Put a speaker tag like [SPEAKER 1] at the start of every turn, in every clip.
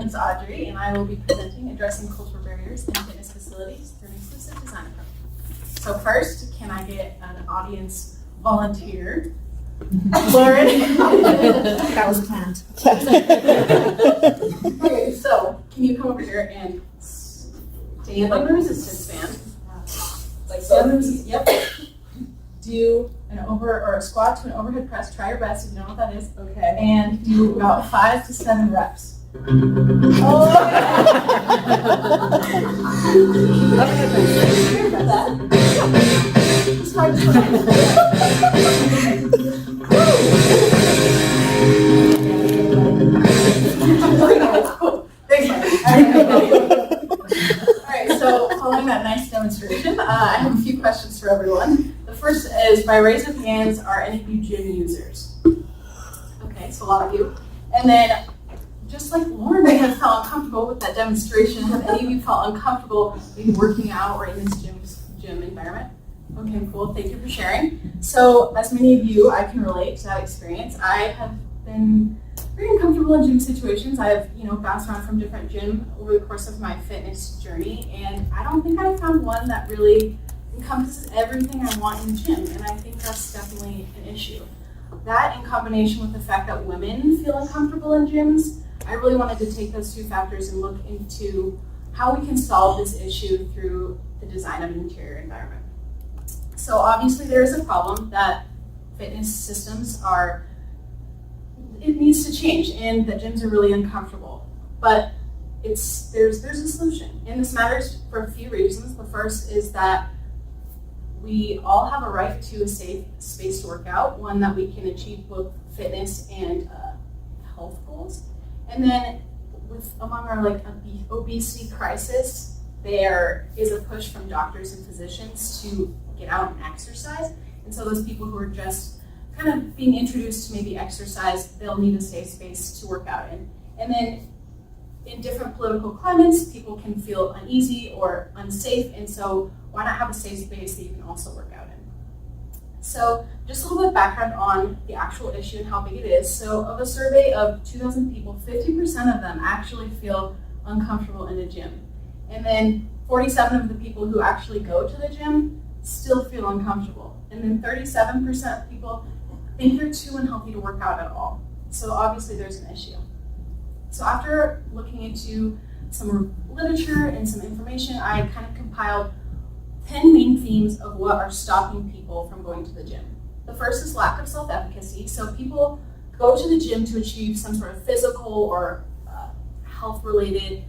[SPEAKER 1] is Audrey, and I will be presenting Addressing Cultural Barriers in Fitness Facilities through an Inclusive Design Approach. So first, can I get an audience volunteer? Lauren?
[SPEAKER 2] That was planned.
[SPEAKER 1] Okay, so can you come over here and stand like a resistance band? Like so. Yep. Do an or a squat to an overhead press. Try your best if you don't know what that is. Okay. And do about 5 to 7 reps. Oh. It's hard to Alright, so following that nice demonstration, I have a few questions for everyone. The first is, by raise of hands, are any of you gym users? Okay, so a lot of you. And then, just like Lauren may have felt uncomfortable with that demonstration, have any of you felt uncomfortable maybe working out or in this gym environment? Okay, cool, thank you for sharing. So, as many of you, I can relate to that experience. I have been very uncomfortable in gym situations. I've, bounced around from different gyms over the course of my fitness journey, and I don't think I've found one that really encompasses everything I want in the gym, and I think that's definitely an issue. That, in combination with the fact that women feel uncomfortable in gyms, I really wanted to take those two factors and look into how we can solve this issue through the design of an interior environment. So obviously there is a problem that fitness systems it needs to change, and that gyms are really uncomfortable. But there's a solution, and this matters for a few reasons. The first is that we all have a right to a safe space to work out, one that we can achieve both fitness and health goals. And then among our obesity crisis, there is a push from doctors and physicians to get out and exercise. And so those people who are just kind of being introduced to maybe exercise, they'll need a safe space to work out in. And then in different political climates, people can feel uneasy or unsafe, and so why not have a safe space that you can also work out in? So just a little bit of background on the actual issue and how big it is. So of a survey of 2,000 people, 50% of them actually feel uncomfortable in a gym. And then 47% of the people who actually go to the gym still feel uncomfortable. And then 37% of people think they're too unhealthy to work out at all. So obviously there's an issue. So after looking into some literature and some information, I kind of compiled 10 main themes of what are stopping people from going to the gym. The first is lack of self-efficacy. So people go to the gym to achieve some sort of physical or health-related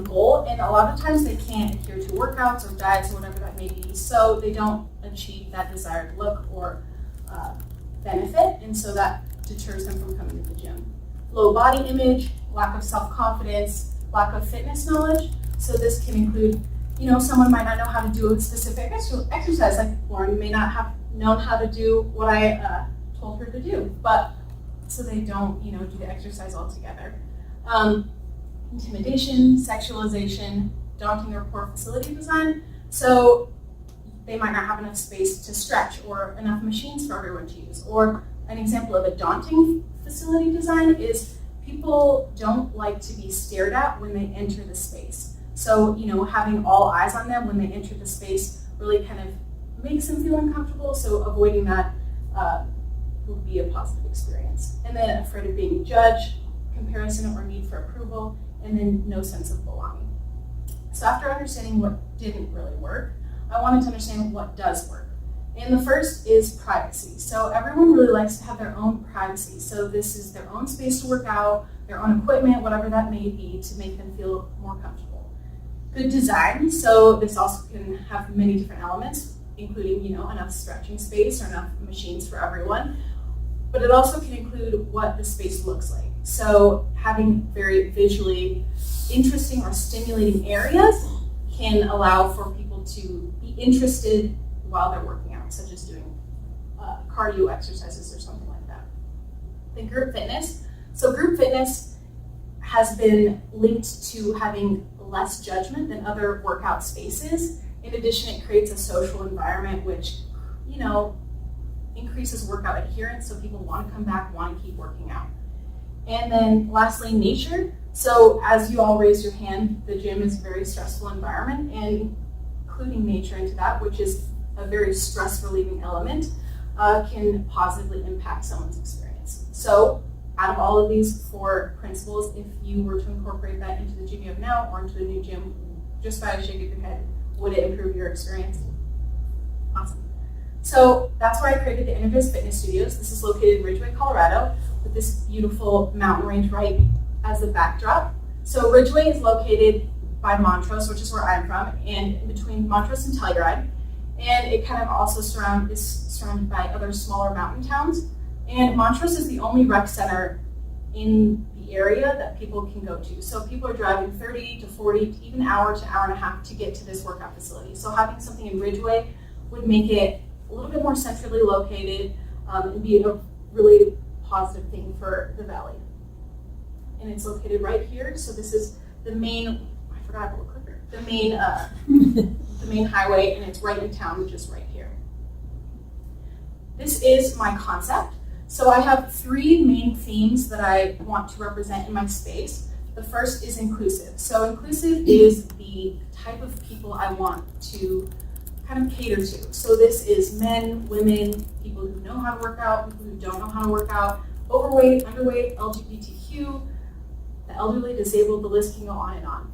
[SPEAKER 1] goal, and a lot of times they can't adhere to workouts or diets or whatever that may be, so they don't achieve that desired look or benefit, and so that deters them from coming to the gym. Low body image, lack of self-confidence, lack of fitness knowledge. So this can include, someone might not know how to do a specific exercise, like Lauren may not have known how to do what I told her to do, but so they don't, do the exercise altogether. Intimidation, sexualization, daunting or poor facility design. So they might not have enough space to stretch or enough machines for everyone to use. Or an example of a daunting facility design is people don't like to be stared at when they enter the space. So, having all eyes on them when they enter the space really kind of makes them feel uncomfortable. So avoiding that would be a positive experience. And then afraid of being judged, comparison or need for approval, and then no sense of belonging. So after understanding what didn't really work, I wanted to understand what does work. And the first is privacy. So everyone really likes to have their own privacy. So this is their own space to work out, their own equipment, whatever that may be, to make them feel more comfortable. Good design. So this also can have many different elements, including, enough stretching space or enough machines for everyone. But it also can include what the space looks like. So having very visually interesting or stimulating areas can allow for people to be interested while they're working out, such as doing cardio exercises or something like that. Then group fitness. So group fitness has been linked to having less judgment than other workout spaces. In addition, it creates a social environment which, increases workout adherence, so people want to come back, want to keep working out. And then lastly, nature. So as you all raised your hand, the gym is a very stressful environment, and including nature into that, which is a very stress relieving element, can positively impact someone's experience. So out of all of these 4 principles, if you were to incorporate that into the gym you have now or into a new gym, just by a shake of your head, would it improve your experience? Awesome. So that's why I created the Energize Fitness Studios. This is located in Ridgeway, Colorado, with this beautiful mountain range right as the backdrop. So Ridgeway is located by Montrose, which is where I'm from, and between Montrose and Telluride. And it kind of also is surrounded by other smaller mountain towns. And Montrose is the only rec center in the area that people can go to. So people are driving 30 to 40, to even hour to hour and a half to get to this workout facility. So having something in Ridgeway would make it a little bit more centrally located and be a really positive thing for the valley. And it's located right here. So this is the main, I forgot about the clicker, the main highway, and it's right in town, which is right here. This is my concept. So I have 3 main themes that I want to represent in my space. The first is inclusive. So inclusive is the type of people I want to kind of cater to. So this is men, women, people who know how to work out, people who don't know how to work out, overweight, underweight, LGBTQ, the elderly, disabled, the list can go on and on.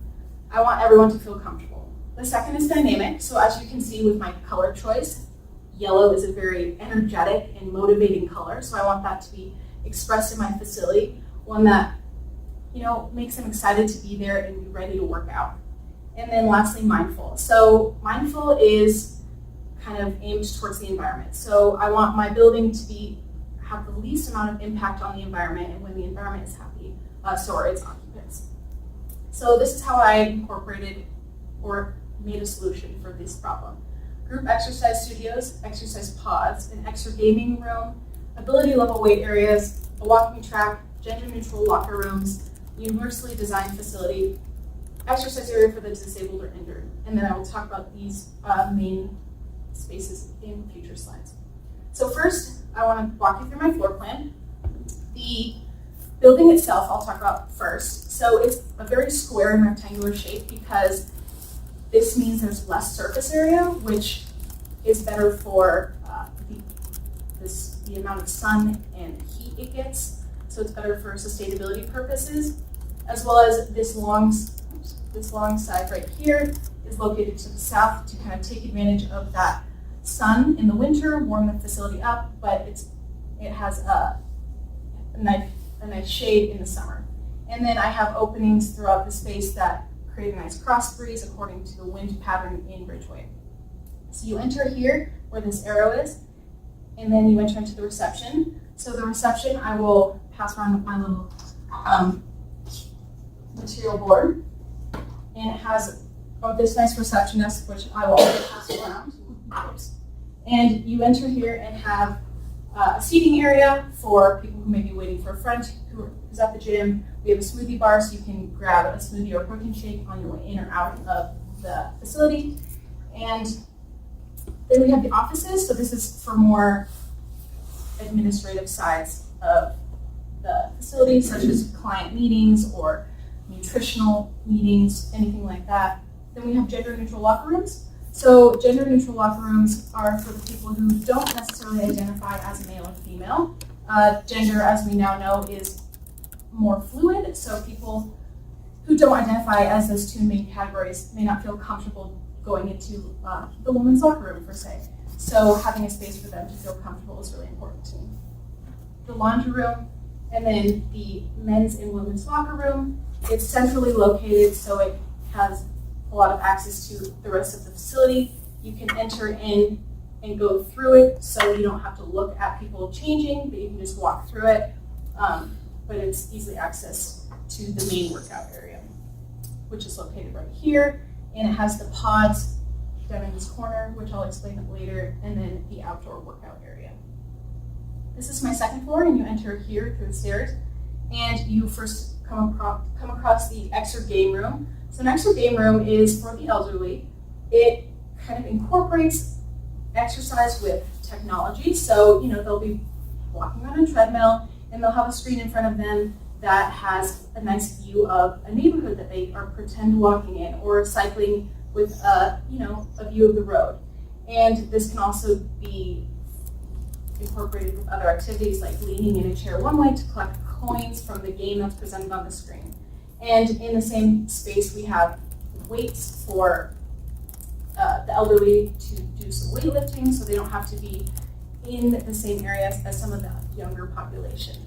[SPEAKER 1] I want everyone to feel comfortable. The second is dynamic. So as you can see with my color choice, yellow is a very energetic and motivating color, so I want that to be expressed in my facility, one that, makes them excited to be there and be ready to work out. And then lastly, mindful. So mindful is kind of aimed towards the environment. So I want my building to have the least amount of impact on the environment, and when the environment is happy, so are its occupants. So this is how I incorporated or made a solution for this problem. Group exercise studios, exercise pods, an extra gaming room, ability level weight areas, a walking track, gender neutral locker rooms, universally designed facility, exercise area for the disabled or injured. And then I will talk about these main spaces in future slides. So first, I want to walk you through my floor plan. The building itself I'll talk about first. So it's a very square and rectangular shape because this means there's less surface area, which is better for the amount of sun and heat it gets. So it's better for sustainability purposes, as well as this long side right here is located to the south to kind of take advantage of that sun in the winter, warm the facility up, but it has a nice shade in the summer. And then I have openings throughout the space that create a nice cross breeze according to the wind pattern in Ridgeway. So you enter here where this arrow is, and then you enter into the reception. So the reception, I will pass around my little material board, and it has this nice reception desk, which I will also pass around. And you enter here and have a seating area for people who may be waiting for a friend who's at the gym. We have a smoothie bar, so you can grab a smoothie or protein shake on your way in or out of the facility. And then we have the offices. So this is for more administrative sides of the facility, such as client meetings or nutritional meetings, anything like that. Then we have gender neutral locker rooms. So gender neutral locker rooms are for the people who don't necessarily identify as male or female. Gender, as we now know, is more fluid, so people who don't identify as those 2 main categories may not feel comfortable going into the women's locker room, per se. So having a space for them to feel comfortable is really important to me. The laundry room, and then the men's and women's locker room. It's centrally located, so it has a lot of access to the rest of the facility. You can enter in and go through it, so you don't have to look at people changing, but you can just walk through it. But it's easily accessed to the main workout area, which is located right here, and it has the pods down in this corner, which I'll explain later, and then the outdoor workout area. This is my second floor, and you enter here through the stairs, and you first come across the extra game room. So an extra game room is for the elderly. It kind of incorporates exercise with technology. So, they'll be walking on a treadmill, and they'll have a screen in front of them that has a nice view of a neighborhood that they are pretend walking in, or cycling with a view of the road. And this can also be incorporated with other activities like leaning in a chair one way to collect coins from the game that's presented on the screen. And in the same space, we have weights for the elderly to do some weightlifting, so they don't have to be in the same areas as some of the younger population.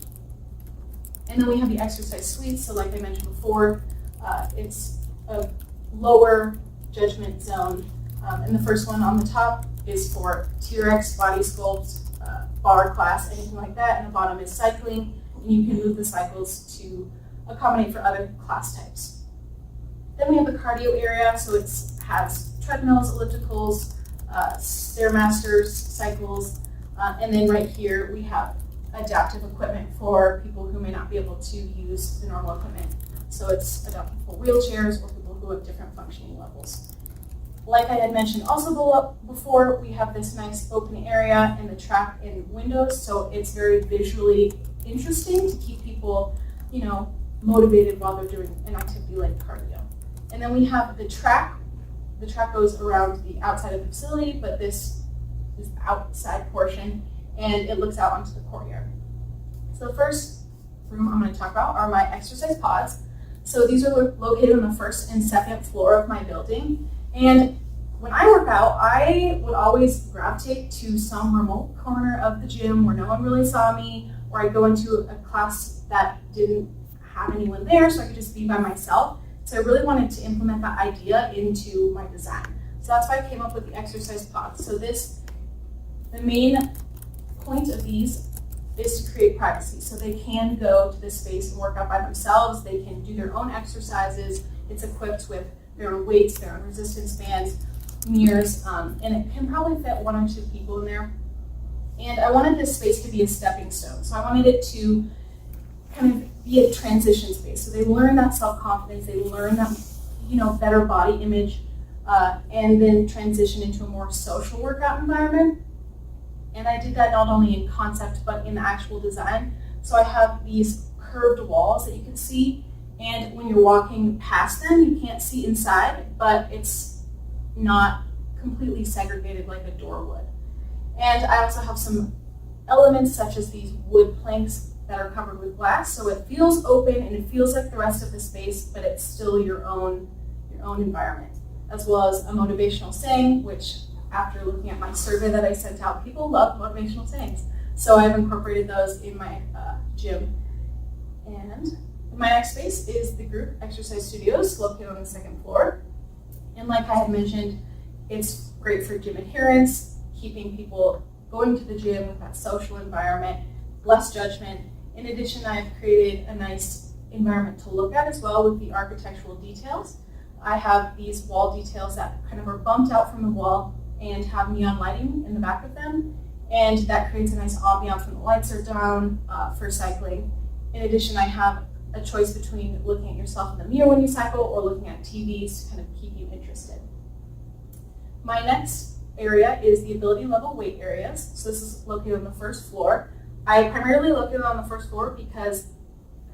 [SPEAKER 1] And then we have the exercise suites. So like I mentioned before, it's a lower judgment zone. And the first one on the top is for T-Rex, body sculpt, bar class, anything like that. And the bottom is cycling. And you can move the cycles to accommodate for other class types. Then we have the cardio area. So it has treadmills, ellipticals, Stairmasters, cycles. And then right here we have adaptive equipment for people who may not be able to use the normal equipment. So it's adaptable wheelchairs or people who have different functioning levels. Like I had mentioned also before, we have this nice open area and the track and windows, so it's very visually interesting to keep people, motivated while they're doing an activity like cardio. And then we have the track. The track goes around the outside of the facility, but this is the outside portion, and it looks out onto the courtyard. So the first room I'm going to talk about are my exercise pods. So these are located on the first and second floor of my building. And when I work out, I would always gravitate to some remote corner of the gym where no one really saw me, or I'd go into a class that didn't have anyone there, so I could just be by myself. So I really wanted to implement that idea into my design. So that's why I came up with the exercise pods. So the main point of these is to create privacy. So they can go to this space and work out by themselves. They can do their own exercises. It's equipped with their own weights, their own resistance bands, mirrors, and it can probably fit 1 or 2 people in there. And I wanted this space to be a stepping stone. So I wanted it to kind of be a transition space. So they learn that self-confidence, they learn that, better body image, and then transition into a more social workout environment. And I did that not only in concept, but in the actual design. So I have these curved walls that you can see, and when you're walking past them, you can't see inside, but it's not completely segregated like a door would. And I also have some elements such as these wood planks that are covered with glass, so it feels open and it feels like the rest of the space, but it's still your own environment, as well as a motivational saying, which after looking at my survey that I sent out, people love motivational sayings. So I've incorporated those in my gym. And my next space is the group exercise studios located on the second floor. And like I had mentioned, it's great for gym adherence, keeping people going to the gym with that social environment, less judgment. In addition, I've created a nice environment to look at as well with the architectural details. I have these wall details that kind of are bumped out from the wall and have neon lighting in the back of them. And that creates a nice ambiance when the lights are down for cycling. In addition, I have a choice between looking at yourself in the mirror when you cycle or looking at TVs to kind of keep you interested. My next area is the ability level weight areas. So this is located on the first floor. I primarily located on the first floor because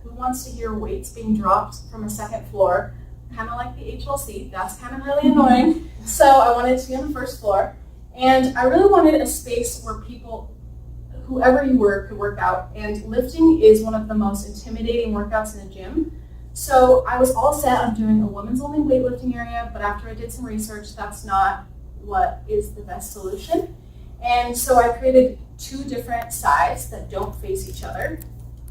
[SPEAKER 1] who wants to hear weights being dropped from a second floor? Kind of like the HLC, that's kind of really annoying. So I wanted to be on the first floor. And I really wanted a space where people, whoever you were, could work out. And lifting is one of the most intimidating workouts in a gym. So I was all set on doing a women's only weightlifting area, but after I did some research, that's not what is the best solution. And so I created 2 different sides that don't face each other.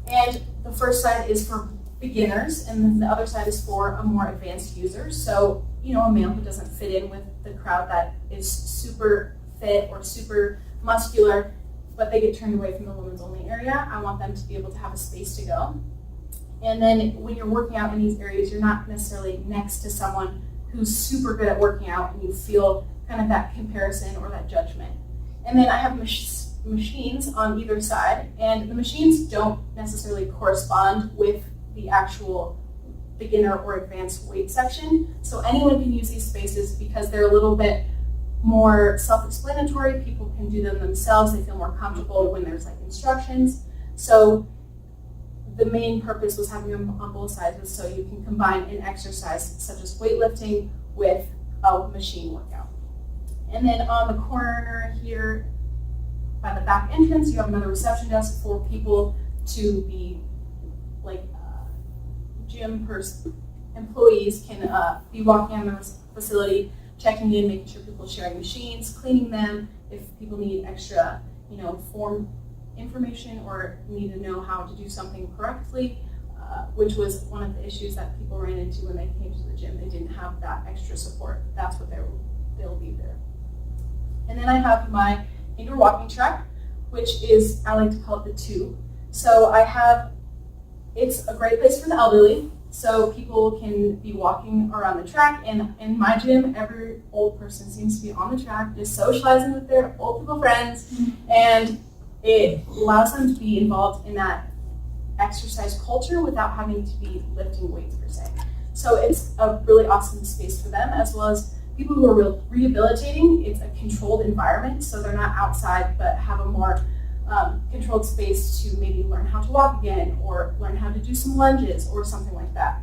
[SPEAKER 1] And the first side is for beginners, and then the other side is for a more advanced user. So, a male who doesn't fit in with the crowd that is super fit or super muscular, but they get turned away from the women's only area. I want them to be able to have a space to go. And then when you're working out in these areas, you're not necessarily next to someone who's super good at working out and you feel kind of that comparison or that judgment. And then I have machines on either side, and the machines don't necessarily correspond with the actual beginner or advanced weight section. So anyone can use these spaces because they're a little bit more self-explanatory. People can do them themselves. They feel more comfortable when there's like instructions. So the main purpose was having them on both sides was so you can combine an exercise such as weightlifting with a machine workout. And then on the corner here by the back entrance, you have another reception desk for people to be like gym employees can be walking on the facility, checking in, making sure people are sharing machines, cleaning them, if people need extra, form information or need to know how to do something correctly, which was one of the issues that people ran into when they came to the gym. They didn't have that extra support. That's what they'll be there. And then I have my indoor walking track, which is, I like to call it the 2. So it's a great place for the elderly. So people can be walking around the track, and in my gym, every old person seems to be on the track, just socializing with their old people friends, and it allows them to be involved in that exercise culture without having to be lifting weights per se. So it's a really awesome space for them, as well as people who are rehabilitating. It's a controlled environment, so they're not outside, but have a more controlled space to maybe learn how to walk again or learn how to do some lunges or something like that.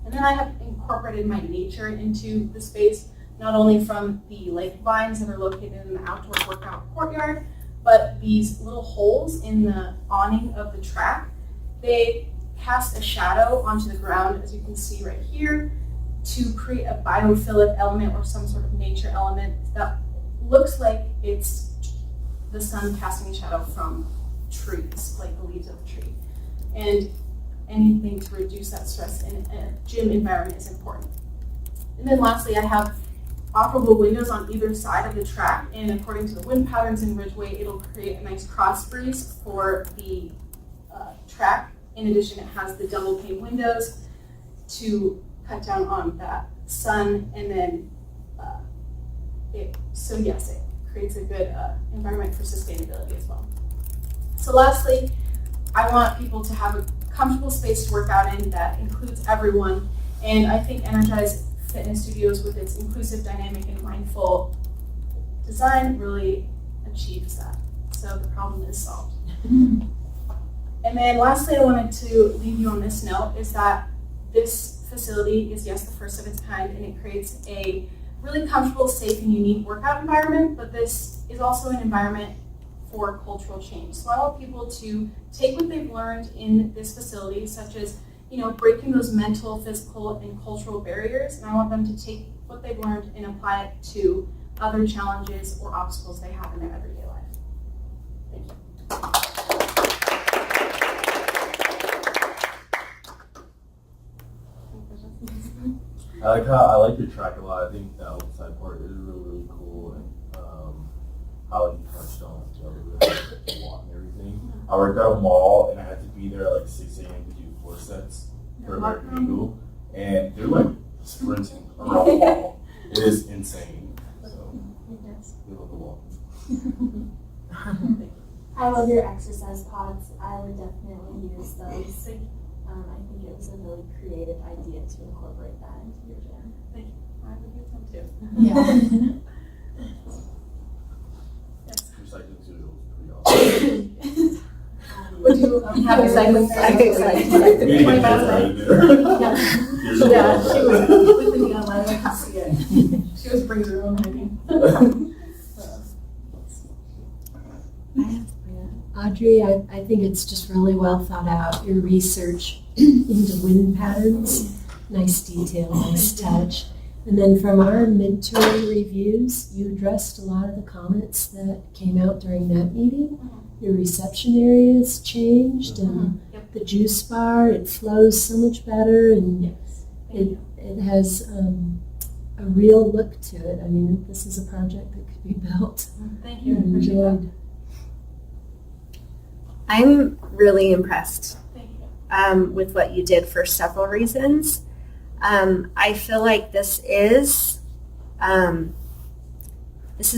[SPEAKER 1] And then I have incorporated my nature into the space, not only from the lake vines that are located in the outdoor workout courtyard, but these little holes in the awning of the track. They cast a shadow onto the ground, as you can see right here, to create a biophilic element or some sort of nature element that looks like it's the sun casting a shadow from trees, like the leaves of a tree. And anything to reduce that stress in a gym environment is important. And then lastly, I have operable windows on either side of the track, and according to the wind patterns in Ridgeway, it'll create a nice cross breeze for the track. In addition, it has the double pane windows to cut down on that sun, and then it creates a good environment for sustainability as well. So lastly, I want people to have a comfortable space to work out in that includes everyone, and I think Energize Fitness Studios, with its inclusive, dynamic, and mindful design, really achieves that. So the problem is solved. And then lastly, I wanted to leave you on this note, is that this facility is, yes, the first of its kind, and it creates a really comfortable, safe, and unique workout environment, but this is also an environment for cultural change. So I want people to take what they've learned in this facility, such as breaking those mental, physical, and cultural barriers, and I want them to take what they've learned and apply it to other challenges or obstacles they have in their everyday life. Thank you.
[SPEAKER 3] I like your track a lot. I think the outside part is really, really cool, and how you touched on the walk and everything. I worked at a mall, and I had to be there at like 6 a.m. to do 4 sets for American Eagle, and they're like sprinting around the mall. It is insane. So we love the walking.
[SPEAKER 4] I love your exercise pods. I would definitely use those. I think it was a really creative idea to incorporate that into your gym.
[SPEAKER 1] Thank you. I would use them too.
[SPEAKER 4] Yeah.
[SPEAKER 1] Yes.
[SPEAKER 3] Recycling studio was pretty awesome.
[SPEAKER 1] Would you have recycling?
[SPEAKER 3] We need to get that right there.
[SPEAKER 1] Yeah, she was with the neon light. I could see it. She was brings her own lighting.
[SPEAKER 2] Audrey, I think it's just really well thought out, your research into wind patterns, nice detail, nice touch. And then from our midterm reviews, you addressed a lot of the comments that came out during that meeting. Your reception areas changed, and the juice bar, it flows so much better, and it has a real look to it. I mean, this is a project that could be built.
[SPEAKER 1] Thank you.
[SPEAKER 2] And enjoyed.
[SPEAKER 5] I'm really impressed
[SPEAKER 1] Thank you.
[SPEAKER 5] with what you did for several reasons. I feel like this is a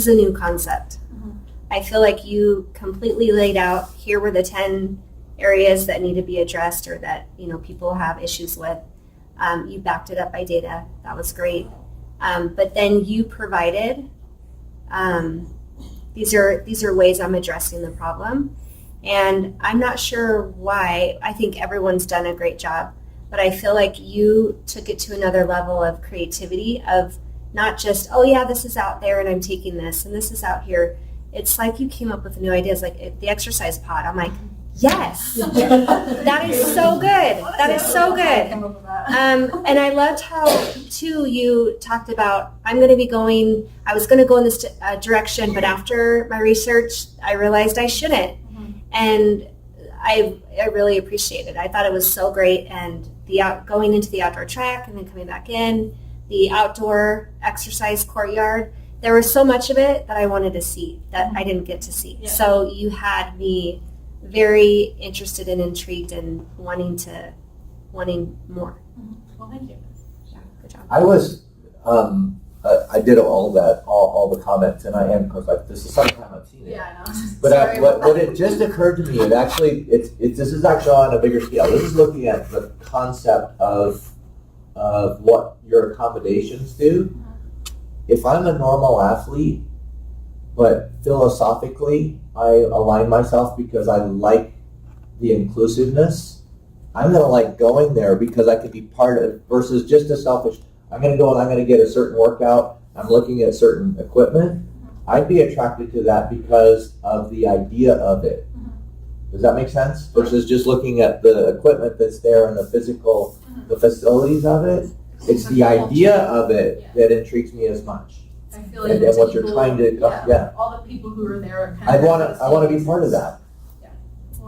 [SPEAKER 5] new concept.
[SPEAKER 1] Mm-hmm.
[SPEAKER 5] I feel like you completely laid out, here were the 10 areas that need to be addressed or that people have issues with. You backed it up by data. That was great. But then you provided these are ways I'm addressing the problem. And I'm not sure why. I think everyone's done a great job, but I feel like you took it to another level of creativity, of not just, oh yeah, this is out there and I'm taking this, and this is out here. It's like you came up with new ideas, like the exercise pod. I'm like, yes, that is so good. That is so good. And I loved how, too, you talked about, I was going to go in this direction, but after my research, I realized I shouldn't. And I really appreciate it. I thought it was so great. And going into the outdoor track and then coming back in, the outdoor exercise courtyard, there was so much of it that I wanted to see that I didn't get to see. Yeah. So you had me very interested and intrigued and wanting more.
[SPEAKER 1] Well, thank you.
[SPEAKER 5] Yeah, good job.
[SPEAKER 6] I was, I did all that, all the comments, and I am, because like, this is something I've seen it.
[SPEAKER 1] Yeah, I know.
[SPEAKER 6] But what it just occurred to me, this is actually on a bigger scale. This is looking at the concept of what your accommodations do. If I'm a normal athlete, but philosophically I align myself because I like the inclusiveness, I'm going to like going there because I could be part of, versus just a selfish, I'm going to go and I'm going to get a certain workout, I'm looking at certain equipment. I'd be attracted to that because of the idea of it. Does that make sense? Versus just looking at the equipment that's there and the physical, the facilities of it. It's the idea of it that intrigues me as much.
[SPEAKER 1] I feel like
[SPEAKER 6] And what you're trying to,
[SPEAKER 1] all the people who are there are kind
[SPEAKER 6] I
[SPEAKER 1] of.
[SPEAKER 6] want to be part of that.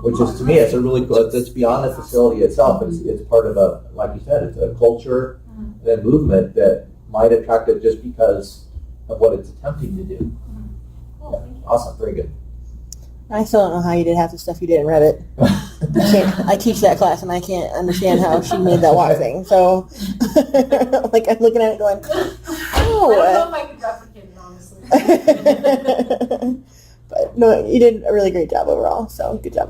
[SPEAKER 6] Which is, to me, it's a really cool, it's beyond the facility itself. It's part of a, like you said, it's a culture and movement that might attract it just because of what it's attempting to do.
[SPEAKER 1] Cool,
[SPEAKER 6] Yeah. Awesome, very good.
[SPEAKER 7] I still don't know how you did half the stuff you did in Revit. I teach that class and I can't understand how she made that water thing. So, like, I'm looking at it going,
[SPEAKER 1] I don't know if I could replicate it, honestly.
[SPEAKER 7] But no, you did a really great job overall. So, good job.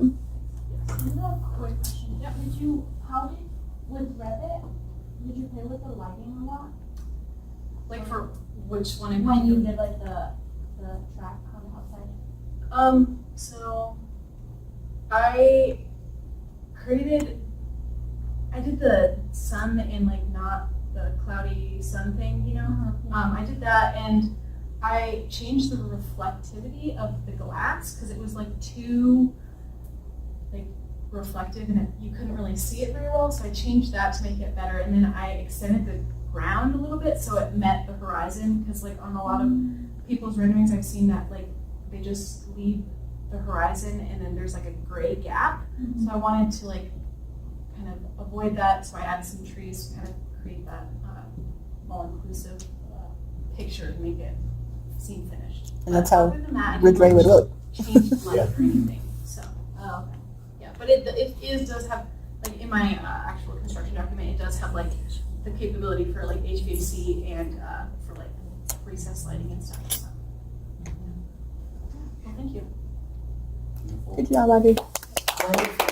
[SPEAKER 4] Another quick question. With Revit, did you play with the lighting a lot?
[SPEAKER 1] Like for which one in
[SPEAKER 4] When you
[SPEAKER 1] particular?
[SPEAKER 4] did like the track on the outside?
[SPEAKER 1] So I did the sun and like not the cloudy sun thing, you know? I did that and I changed the reflectivity of the glass because it was like too like reflective and you couldn't really see it very well. So I changed that to make it better, and then I extended the ground a little bit so it met the horizon, because like on a lot of people's renderings I've seen that like they just leave the horizon and then there's like a gray gap. So I wanted to like kind of avoid that, so I added some trees to kind of create that all-inclusive picture to make it seem finished.
[SPEAKER 7] And that's how
[SPEAKER 1] Other than that, I didn't
[SPEAKER 7] Ridgeway would look.
[SPEAKER 1] change light or anything. So yeah, but it does have, like in my actual construction document, it does have like the capability for like HVAC and for like recessed lighting and stuff. So. Well, thank you.
[SPEAKER 7] Good job, Audrey.
[SPEAKER 2] Wonderful.